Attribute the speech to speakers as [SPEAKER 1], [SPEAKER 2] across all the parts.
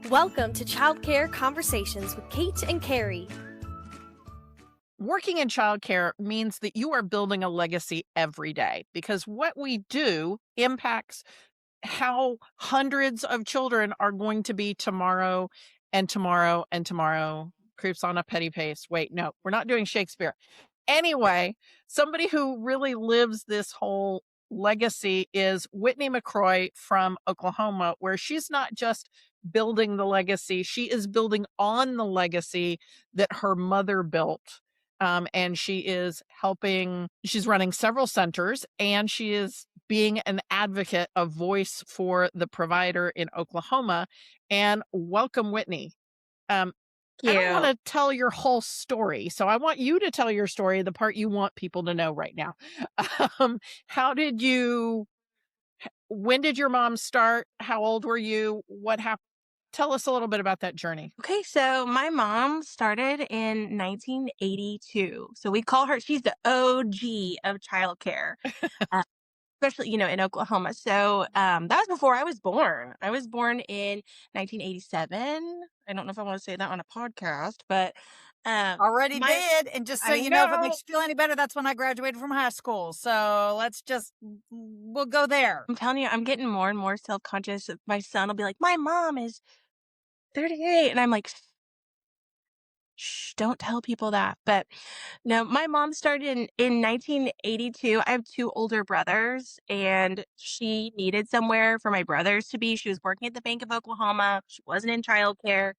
[SPEAKER 1] Welcome to Childcare Conversations with Kate and Carrie.
[SPEAKER 2] Working in childcare means that you are building a legacy every day because what we do impacts how hundreds of children are going to be tomorrow and tomorrow and tomorrow. Creeps on a petty pace. Wait, no, we're not doing Shakespeare. Anyway, somebody who really lives this whole legacy is Whitney McCrory from Oklahoma, where she's not just building the legacy, she is building on the legacy that her mother built. And she is she's running several centers, and she is being an advocate, a voice for the provider in Oklahoma. And welcome, Whitney. I don't want to tell your whole story, so I want you to tell your story, the part you want people to know right now. Um, when did your mom start? How old were you? What happened? Tell us a little bit about that journey.
[SPEAKER 3] Okay, so my mom started in 1982. So we call her, she's the OG of childcare, uh, especially, in Oklahoma. So that was before I was born. I was born in 1987. I don't know if I want to say that on a podcast, but
[SPEAKER 4] Already did. And just so
[SPEAKER 3] I
[SPEAKER 4] you know, if it
[SPEAKER 3] know.
[SPEAKER 4] makes you feel any better, that's when I graduated from high school. So we'll go there.
[SPEAKER 3] I'm telling you, I'm getting more and more self-conscious. My son will be like, my mom is 38. And I'm like, shh, don't tell people that. But no, my mom started in 1982. I have two older brothers, and she needed somewhere for my brothers to be. She was working at the Bank of Oklahoma. She wasn't in childcare,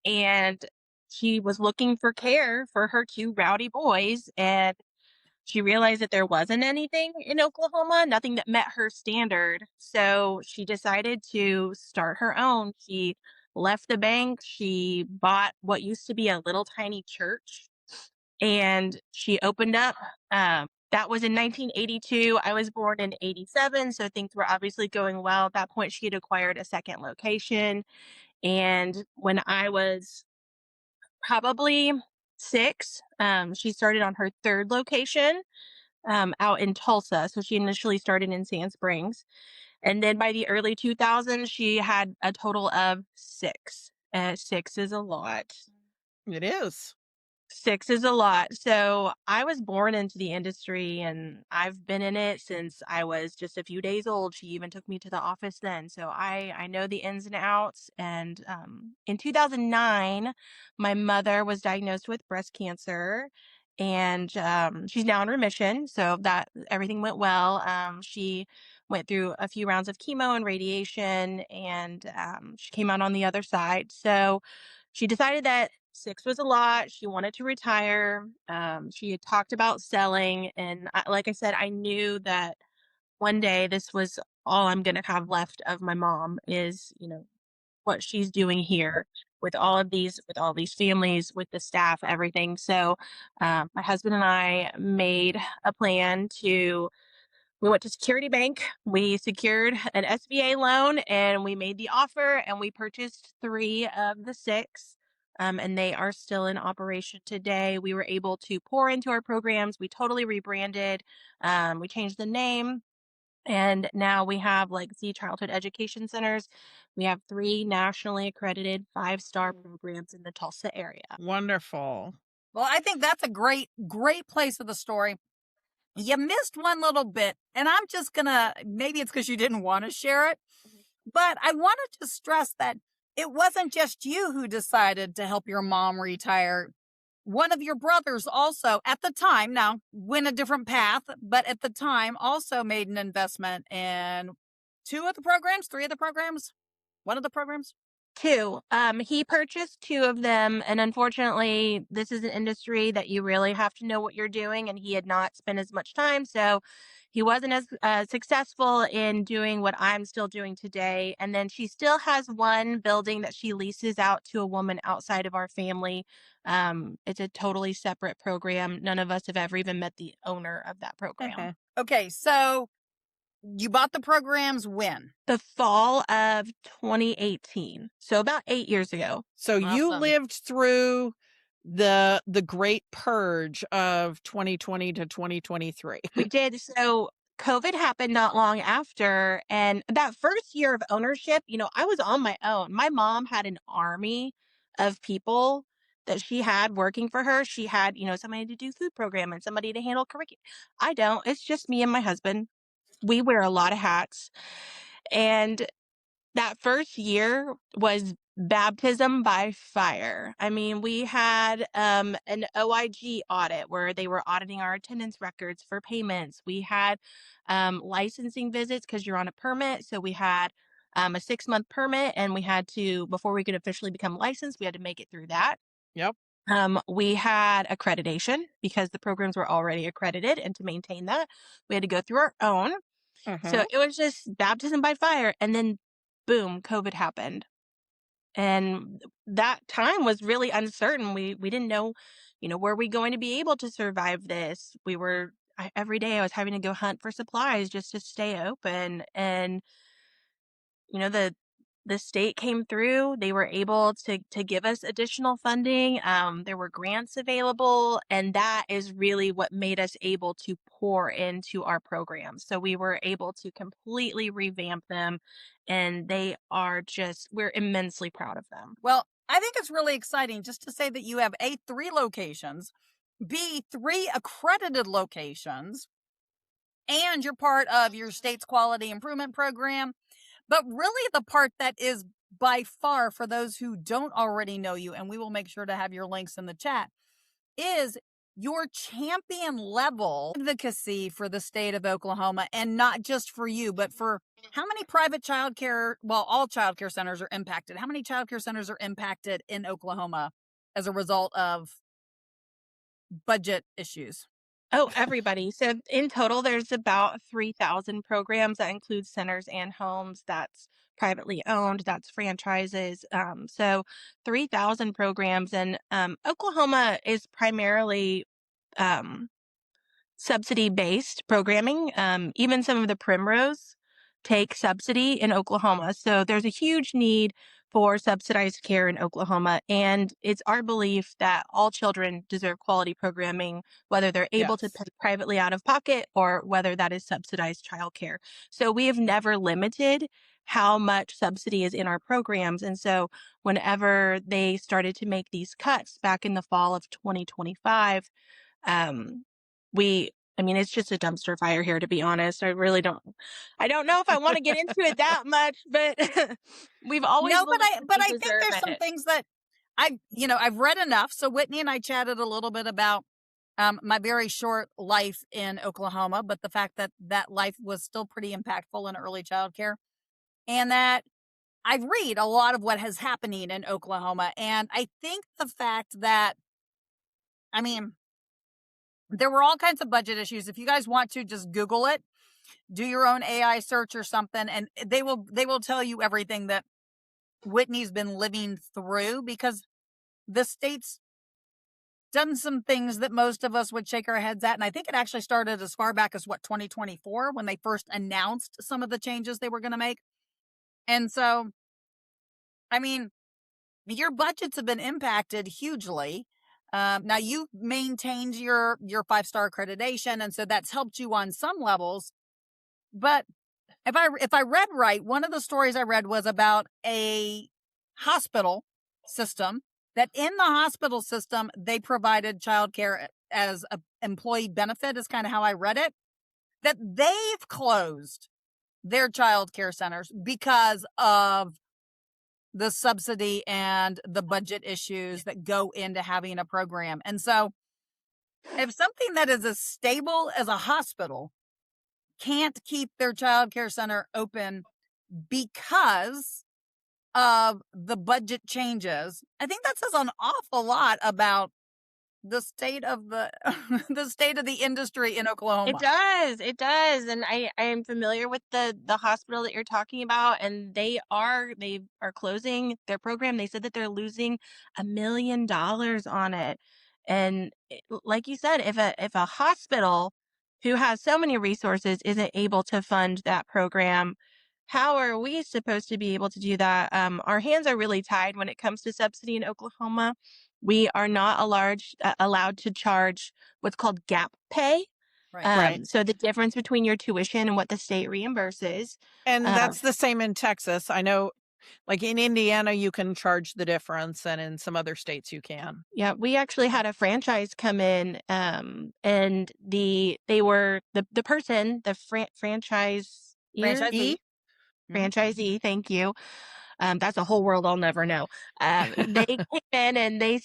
[SPEAKER 3] and she was looking for care for her two rowdy boys. And she realized that there wasn't anything in Oklahoma, nothing that met her standard. So she decided to start her own. She left the bank. She bought what used to be a little tiny church, and she opened up. That was in 1982. I was born in 87. So things were obviously going well. At that point, she had acquired a second location. And when I was probably 6, she started on her third location out in Tulsa. So she initially started in Sand Springs. And then by the early 2000s, she had a total of 6. 6 is a lot.
[SPEAKER 2] It is.
[SPEAKER 3] 6 is a lot. So I was born into the industry, and I've been in it since I was just a few days old. She even took me to the office then. So I know the ins and outs. And in 2009, my mother was diagnosed with breast cancer, and she's now in remission. So that everything went well. She went through a few rounds of chemo and radiation, and she came out on the other side. So she decided that 6 was a lot. She wanted to retire. She had talked about selling. And like I said, I knew that one day this was all I'm going to have left of my mom is, what she's doing here with all these families, with the staff, everything. So my husband and I made a plan we went to Security Bank. We secured an SBA loan, and we made the offer, and we purchased 3 of the 6. And they are still in operation today. We were able to pour into our programs. We totally rebranded. We changed the name. And now we have Legacy Childhood Education Centers. We have 3 nationally accredited 5-star programs in the Tulsa area.
[SPEAKER 2] Wonderful.
[SPEAKER 4] Well, I think that's a great place for the story. You missed one little bit, and I'm just maybe it's because you didn't want to share it, but I wanted to stress that it wasn't just you who decided to help your mom retire. One of your brothers also, at the time, now went a different path, but at the time also made an investment in 2 of the programs, 3 of the programs, 1 of the programs.
[SPEAKER 3] 2. He purchased 2 of them, and unfortunately, this is an industry that you really have to know what you're doing, and he had not spent as much time, so he wasn't as successful in doing what I'm still doing today. And then she still has 1 building that she leases out to a woman outside of our family. It's a totally separate program. None of us have ever even met the owner of that program.
[SPEAKER 4] Okay, so you bought the programs when?
[SPEAKER 3] The fall of 2018. So about 8 years ago.
[SPEAKER 2] So you
[SPEAKER 4] Awesome.
[SPEAKER 2] lived through the great purge of 2020 to 2023.
[SPEAKER 3] We did. So COVID happened not long after. And that first year of ownership, I was on my own. My mom had an army of people that she had working for her. She had, somebody to do food program and somebody to handle curriculum. I don't. It's just me and my husband. We wear a lot of hats. And that first year was baptism by fire. I mean, we had an OIG audit where they were auditing our attendance records for payments. We had licensing visits because you're on a permit. So we had a 6-month permit, and we had to, before we could officially become licensed, we had to make it through that.
[SPEAKER 2] Yep.
[SPEAKER 3] We had accreditation because the programs were already accredited, and to maintain that, we had to go through our own. So it was just baptism by fire. And then boom, COVID happened. And that time was really uncertain. We didn't know, were we going to be able to survive this? Every day I was having to go hunt for supplies just to stay open. And, the state came through. They were able to give us additional funding. There were grants available, and that is really what made us able to pour into our programs. So we were able to completely revamp them, and we're immensely proud of them.
[SPEAKER 4] Well, I think it's really exciting just to say that you have A, 3 locations, B, 3 accredited locations, and you're part of your state's quality improvement program. But really the part that is by far, for those who don't already know you, and we will make sure to have your links in the chat, is your champion level advocacy for the state of Oklahoma, and not just for you, but for how many private childcare, all childcare centers are impacted. How many childcare centers are impacted in Oklahoma as a result of budget issues?
[SPEAKER 3] Oh, everybody. So in total, there's about 3,000 programs. That includes centers and homes. That's privately owned. That's franchises. So 3,000 programs. And Oklahoma is primarily subsidy-based programming. Even some of the Primrose take subsidy in Oklahoma. So there's a huge need for subsidized care in Oklahoma. And it's our belief that all children deserve quality programming, whether they're able to pay privately out of pocket or whether that is subsidized childcare. So we have never limited how much subsidy is in our programs. And so whenever they started to make these cuts back in the fall of 2025, it's just a dumpster fire here, to be honest. I don't know if I want to get into it that much, but we've always
[SPEAKER 4] but I think there's some things that I've read enough. So Whitney and I chatted a little bit about my very short life in Oklahoma, but the fact that life was still pretty impactful in early childcare, and that I read a lot of what is happening in Oklahoma. And I think the fact that, there were all kinds of budget issues. If you guys want to, just Google it, do your own AI search or something, and they will tell you everything that Whitney's been living through, because the state's done some things that most of us would shake our heads at. And I think it actually started as far back as 2024, when they first announced some of the changes they were going to make. And so, your budgets have been impacted hugely. Now you maintained your 5-star accreditation, and so that's helped you on some levels. But if I read right, one of the stories I read was about a hospital system, that in the hospital system they provided childcare as an employee benefit, is kind of how I read it, that they've closed their childcare centers because of the subsidy and the budget issues that go into having a program. And so if something that is as stable as a hospital can't keep their childcare center open because of the budget changes, I think that says an awful lot about the state of the state of the industry in Oklahoma.
[SPEAKER 3] It does. And I am familiar with the hospital that you're talking about, and they are closing their program. They said that they're losing $1 million on it. And like you said, if a hospital who has so many resources isn't able to fund that program, how are we supposed to be able to do that? Our hands are really tied when it comes to subsidy in Oklahoma. We are not allowed to charge what's called gap pay.
[SPEAKER 2] Right.
[SPEAKER 3] So the difference between your tuition and what the state reimburses.
[SPEAKER 2] And
[SPEAKER 3] Um,
[SPEAKER 2] that's the same in Texas. I know, like in Indiana, you can charge the difference, and in some other states, you can.
[SPEAKER 3] yeah, we actually had a franchise come in, and the person, the franchise
[SPEAKER 4] Franchisee.
[SPEAKER 3] franchisee, thank you. That's a whole world I'll never know. They came in and they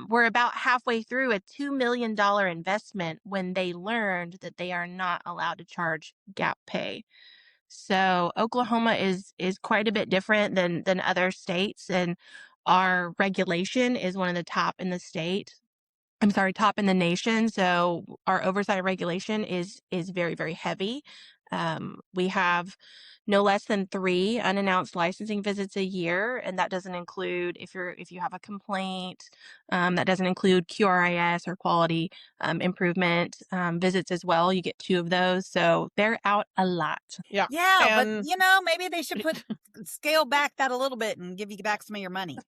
[SPEAKER 3] were about halfway through a $2 million investment when they learned that they are not allowed to charge gap pay. So Oklahoma is quite a bit different than other states, and our regulation is one of the top in the state. I'm sorry, top in the nation. So our oversight regulation is very, very heavy. We have no less than 3 unannounced licensing visits a year, and that doesn't include if you have a complaint. That doesn't include QRIS or quality improvement visits as well. You get 2 of those, so they're out a lot.
[SPEAKER 2] Yeah.
[SPEAKER 4] Yeah, but
[SPEAKER 2] And
[SPEAKER 4] maybe they should scale back that a little bit and give you back some of your money.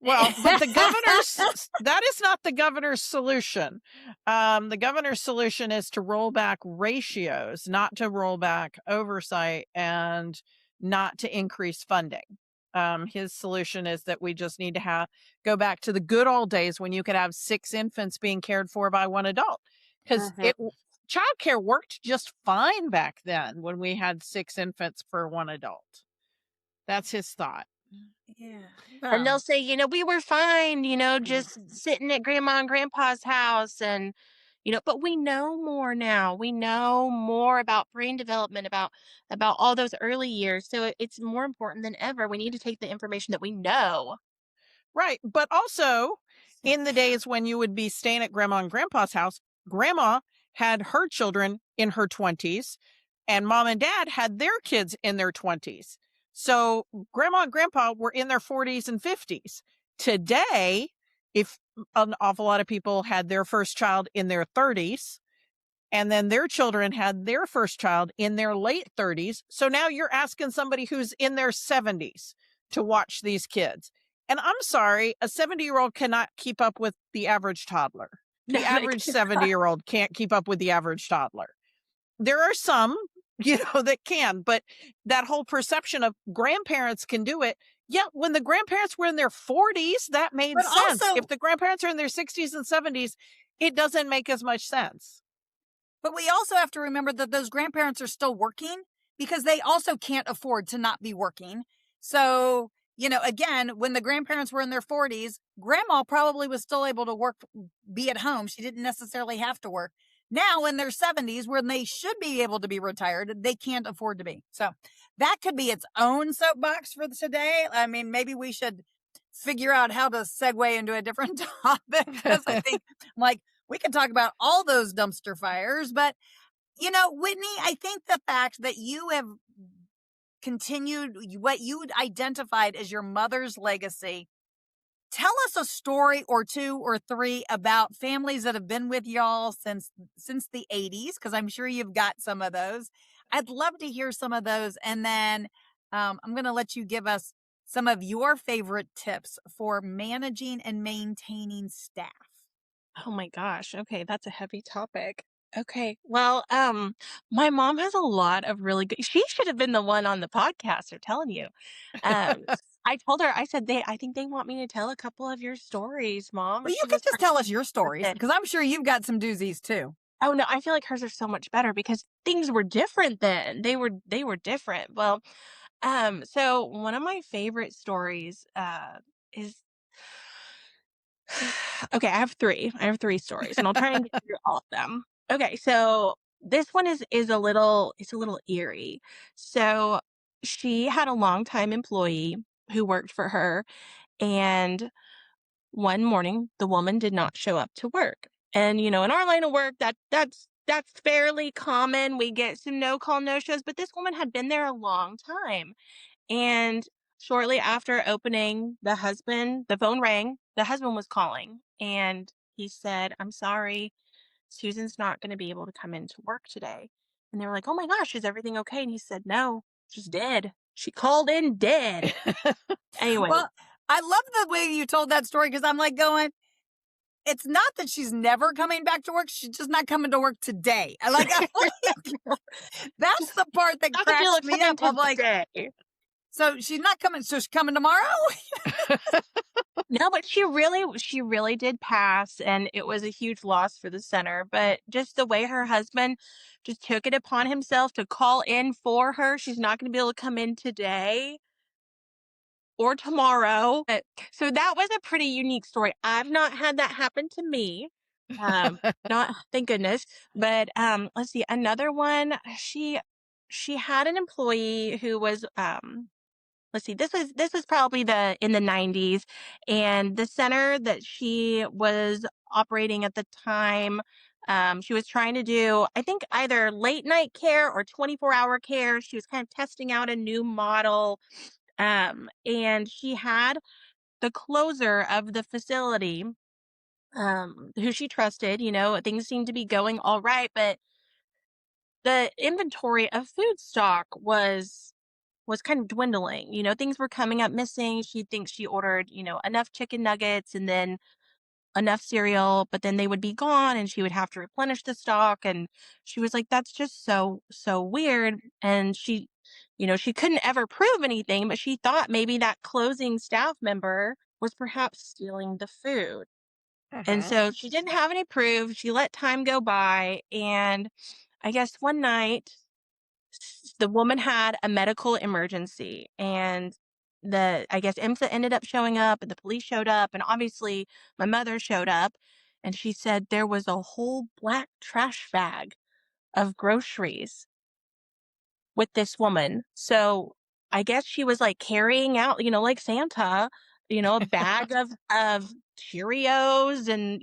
[SPEAKER 2] well, but that is not the governor's solution. The governor's solution is to roll back ratios, not to roll back oversight, and not to increase funding. His solution is that we just need to go back to the good old days when you could have 6 infants being cared for by 1 adult, because childcare worked just fine back then when we had 6 infants per 1 adult. That's his thought.
[SPEAKER 4] Yeah.
[SPEAKER 3] And they'll say, we were fine, just sitting at grandma and grandpa's house, and but we know more now. We know more about brain development, about all those early years. So it's more important than ever. We need to take the information that we know.
[SPEAKER 2] Right. But also, in the days when you would be staying at grandma and grandpa's house, grandma had her children in her 20s, and mom and dad had their kids in their 20s. So grandma and grandpa were in their 40s and 50s. Today, if an awful lot of people had their first child in their 30s, and then their children had their first child in their late 30s. So now you're asking somebody who's in their 70s to watch these kids. And I'm sorry, a 70-year-old cannot keep up with the average toddler. The average 70-year-old can't keep up with the average toddler. There are some, that can, but that whole perception of grandparents can do it. Yeah, when the grandparents were in their 40s, that made sense. If the grandparents are in their 60s and 70s, it doesn't make as much sense.
[SPEAKER 4] But we also have to remember that those grandparents are still working because they also can't afford to not be working. So, again, when the grandparents were in their 40s, grandma probably was still able to work, be at home. She didn't necessarily have to work. Now in their 70s, when they should be able to be retired, they can't afford to be. So that could be its own soapbox for today. I mean, maybe we should figure out how to segue into a different topic, because I think we can talk about all those dumpster fires. But, Whitney, I think the fact that you have continued what you identified as your mother's legacy. Tell us a story or 2 or 3 about families that have been with y'all since the 80s, because I'm sure you've got some of those. I'd love to hear some of those. And then I'm going to let you give us some of your favorite tips for managing and maintaining staff.
[SPEAKER 3] Oh my gosh. Okay, that's a heavy topic. Okay. Well, my mom has a lot of really good. She should have been the one on the podcast. They're telling you. I told her. I said I think they want me to tell a couple of your stories, Mom.
[SPEAKER 4] Well, you can just tell us your stories, because I'm sure you've got some doozies too.
[SPEAKER 3] Oh no, I feel like hers are so much better because things were different then. They were different. Well, so one of my favorite stories is. Okay, I have 3. I have 3 stories, and I'll try and get through all of them. Okay, so this one is a little eerie. So she had a longtime employee who worked for her, and one morning the woman did not show up to work. And in our line of work, that's fairly common. We get some no-call, no-shows, but this woman had been there a long time. And shortly after opening, the phone rang. The husband was calling, and he said, "I'm sorry, Susan's not going to be able to come into work today." And they were like, "Oh my gosh, is everything okay?" And he said, "No, she's dead. She called in dead." Anyway.
[SPEAKER 4] Well, I love the way you told that story, because I'm going, it's not that she's never coming back to work. She's just not coming to work today. That's the part that cracks me up. I'm like, so she's not coming. So she's coming tomorrow?
[SPEAKER 3] No, but she really did pass, and it was a huge loss for the center. But just the way her husband just took it upon himself to call in for her, she's not going to be able to come in today or tomorrow. So that was a pretty unique story. I've not had that happen to me. Not, thank goodness. But let's see, another one. She had an employee who was let's see, this was probably in the 90s, and the center that she was operating at the time, she was trying to do, I think, either late night care or 24-hour care. She was kind of testing out a new model, and she had the closer of the facility, who she trusted. Things seemed to be going all right, but the inventory of food stock was kind of dwindling. Things were coming up missing. She thinks she ordered, enough chicken nuggets and then enough cereal, but then they would be gone and she would have to replenish the stock. And she was like, that's just so weird. And she couldn't ever prove anything, but she thought maybe that closing staff member was perhaps stealing the food. And so she didn't have any proof. She let time go by. And I guess one night, the woman had a medical emergency, and I guess IMSA ended up showing up and the police showed up, and obviously my mother showed up, and she said there was a whole black trash bag of groceries with this woman. So I guess she was like carrying out, like Santa, a bag of Cheerios and,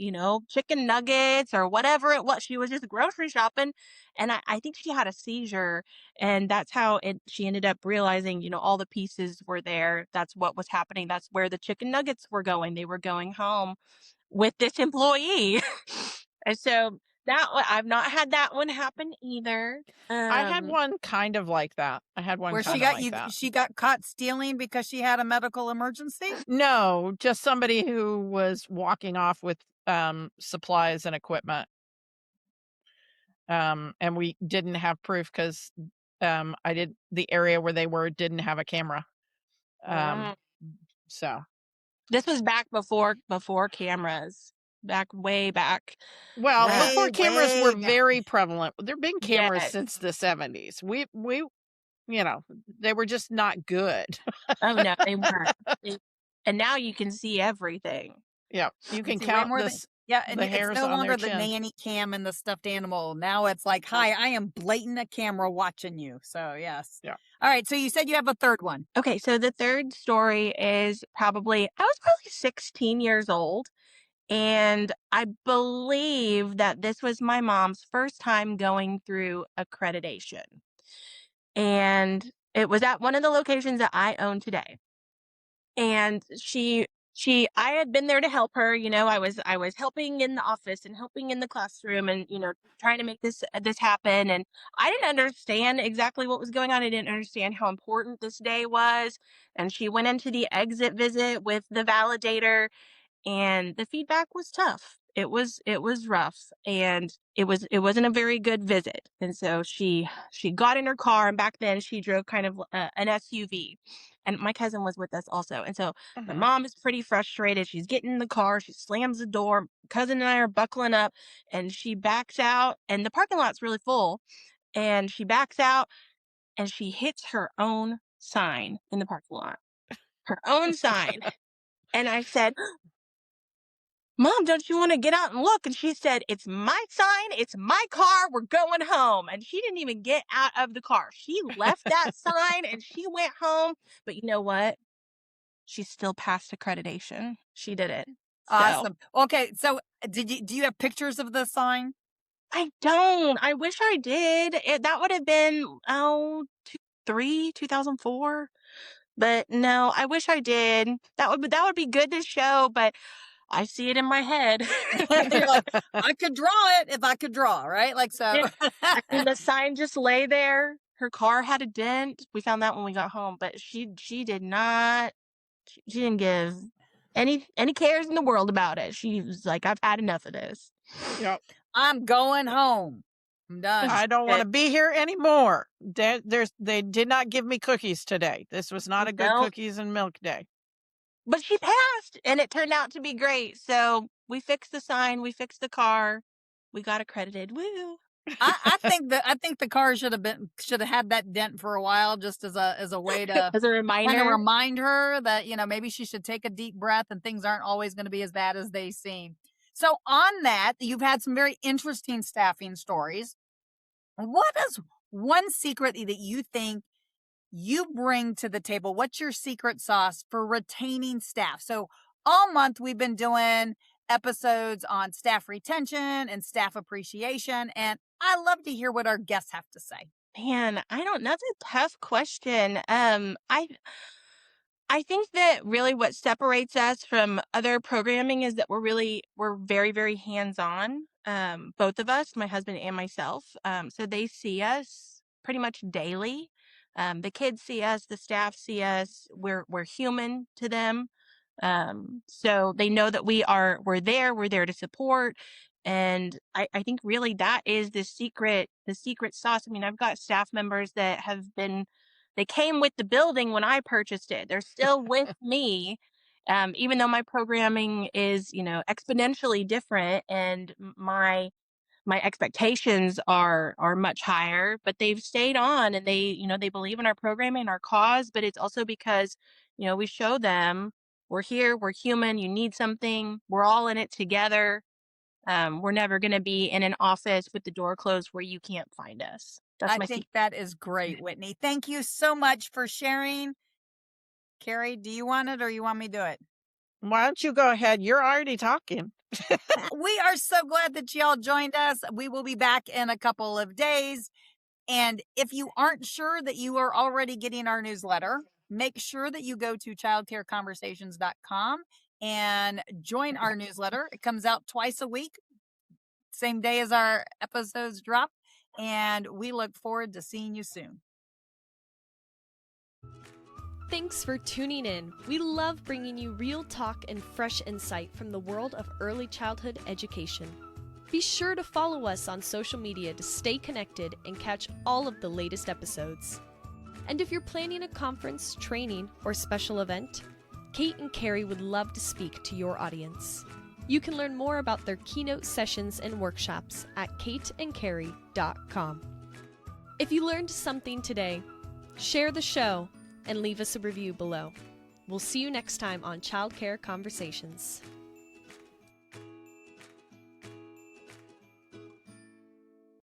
[SPEAKER 3] chicken nuggets or whatever it was. She was just grocery shopping. And I think she had a seizure. And that's how she ended up realizing, all the pieces were there. That's what was happening. That's where the chicken nuggets were going. They were going home with this employee. And so I've not had that one happen either.
[SPEAKER 2] I had one kind of like that. I had one
[SPEAKER 4] where
[SPEAKER 2] kind of like that.
[SPEAKER 4] She got caught stealing because she had a medical emergency?
[SPEAKER 2] No, just somebody who was walking off with supplies and equipment. And we didn't have proof because the area where they were didn't have a camera. So
[SPEAKER 3] this was back before cameras. Way back.
[SPEAKER 2] Well, before cameras were very prevalent. There've been cameras since the 70s. We they were just not good.
[SPEAKER 3] Oh no, they weren't. And now you can see everything.
[SPEAKER 2] Yeah, you can count this.
[SPEAKER 4] And it's no longer the nanny cam and the stuffed animal. Now it's like, hi, I am blatant a camera watching you. So yes.
[SPEAKER 2] Yeah.
[SPEAKER 4] All right. So you said you have a third one.
[SPEAKER 3] Okay. So the third story is I was probably 16 years old. And I believe that this was my mom's first time going through accreditation. And it was at one of the locations that I own today. And I had been there to help her. I was helping in the office and helping in the classroom and, trying to make this happen. And I didn't understand exactly what was going on. I didn't understand how important this day was. And she went into the exit visit with the validator, and the feedback was tough. It was rough, and it wasn't a very good visit. And so she got in her car, and back then she drove kind of an SUV, and my cousin was with us also. And so my mom is pretty frustrated. She's getting in the car, she slams the door. Cousin and I are buckling up, and she backs out, and the parking lot's really full, and she backs out, and she hits her own sign in the parking lot. Her own sign. And I said, Mom, don't you want to get out and look? And she said, it's my sign. It's my car. We're going home. And she didn't even get out of the car. She left that sign and she went home. But you know what? She still passed accreditation. She did it.
[SPEAKER 4] Awesome. So. Okay. So do you have pictures of the sign?
[SPEAKER 3] I don't. I wish I did. That would have been, 2004. But no, I wish I did. That would be good to show, but I see it in my head.
[SPEAKER 4] You're like, I could draw it if I could draw, right? Like so.
[SPEAKER 3] And the sign just lay there. Her car had a dent. We found that when we got home, but she did not. She didn't give any cares in the world about it. She was like, I've had enough of this.
[SPEAKER 2] Yep.
[SPEAKER 4] I'm going home. I'm done.
[SPEAKER 2] I don't want to be here anymore. They did not give me cookies today. This was not a good
[SPEAKER 3] No.
[SPEAKER 2] cookies and milk day.
[SPEAKER 3] But she passed, and it turned out to be great. So we fixed the sign, we fixed the car, we got accredited. Woo!
[SPEAKER 4] I think the car should have had that dent for a while, just as a way to
[SPEAKER 3] As a reminder.
[SPEAKER 4] kind of remind her that, you know, maybe she should take a deep breath and things aren't always going to be as bad as they seem. So on that, you've had some very interesting staffing stories. What is one secret that you think you bring to the table? What's your secret sauce for retaining staff? So all month we've been doing episodes on staff retention and staff appreciation, and I love to hear what our guests have to say.
[SPEAKER 3] Man, I don't know. That's a tough question. I think that really what separates us from other programming is that we're very, very hands-on. Both of us, my husband and myself. So they see us pretty much daily. The kids see us, the staff see us. We're human to them. So they know that we're there to support. And I think really that is the secret sauce. I mean, I've got staff members that they came with the building when I purchased it. They're still with me, even though my programming is, exponentially different, and my expectations are much higher. But they've stayed on, and they believe in our programming, our cause. But it's also because, we show them we're here, we're human. You need something, we're all in it together. We're never going to be in an office with the door closed where you can't find us.
[SPEAKER 4] I think that is great, Whitney. Thank you so much for sharing. Carrie, do you want it or you want me to do it?
[SPEAKER 2] Why don't you go ahead? You're already talking.
[SPEAKER 4] We are so glad that y'all joined us. We will be back in a couple of days. And if you aren't sure that you are already getting our newsletter, make sure that you go to childcareconversations.com and join our newsletter. It comes out twice a week, same day as our episodes drop. And we look forward to seeing you soon.
[SPEAKER 1] Thanks for tuning in. We love bringing you real talk and fresh insight from the world of early childhood education. Be sure to follow us on social media to stay connected and catch all of the latest episodes. And if you're planning a conference, training, or special event, Kate and Carrie would love to speak to your audience. You can learn more about their keynote sessions and workshops at kateandcarrie.com. If you learned something today, share the show and leave us a review below. We'll see you next time on Childcare Conversations.